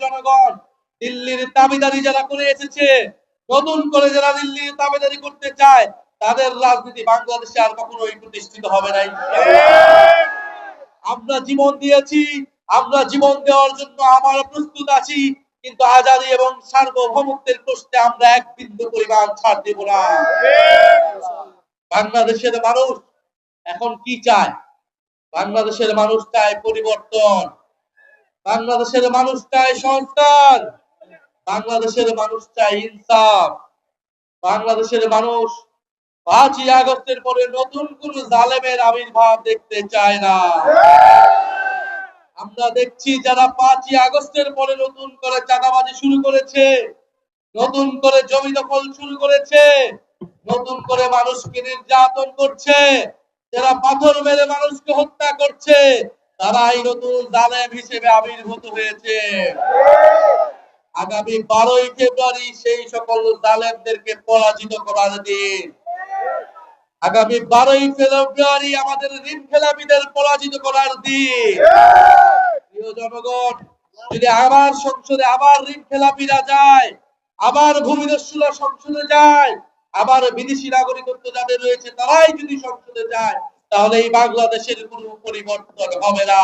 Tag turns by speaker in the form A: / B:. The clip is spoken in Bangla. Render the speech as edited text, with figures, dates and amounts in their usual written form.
A: জনগণ দিল্লির দাবিদারি যারা করে এসেছে, নতুন করে যারা দিল্লির দাবিদারি করতে চায়, তাদের রাজনীতি বাংলাদেশে আর কখনোই প্রতিষ্ঠিত হবে নাই। আমরা জীবন দিয়েছি, আমরা জীবন দেওয়ার জন্য আমরা প্রস্তুত আছি, কিন্তু আজাদী এবং সার্বভৌমত্বের প্রশ্নে আমরা এক বিন্দু পরিমাণ ছাড় দেব না। বাংলাদেশের মানুষ এখন কি চায়? বাংলাদেশের মানুষ চায় পরিবর্তন, বাংলাদেশের মানুষ চায় সংস্কার, বাংলাদেশের মানুষ চায় ইনসাফ। বাংলাদেশের মানুষ 5ই আগস্টের পরে নতুন কোন জালেমের আবির্ভাব দেখতে চায় না। আমরা দেখছি যারা 5ই আগস্টের পরে নতুন করে চাঁদাবাজি শুরু করেছে, নতুন করে জমি দখল শুরু করেছে, নতুন করে মানুষকে নির্যাতন করছে, যারা পাথর মেরে মানুষকে হত্যা করছে, তারাই নতুন জালেম হিসেবে আবির্ভূত হয়েছে। আগামী 12ই ফেব্রুয়ারি সেই সকল জালেমদেরকে পরাজিত করার দিন। আগামী 12ই ফেব্রুয়ারি আমাদের ঋণ খেলাপিদের পরাজিত করার দিন। প্রিয় জনগণ, যদি আবার সংসদে আবার ঋণ খেলাপিরা যায়, আবার ভূমিদস্যুরা সংসদে যায়, আবার বিদেশি নাগরিকত্ব যাদের রয়েছে তারাই যদি সংসদে যায়, তাহলে এই বাংলাদেশের কোনো পরিবর্তন হবে না।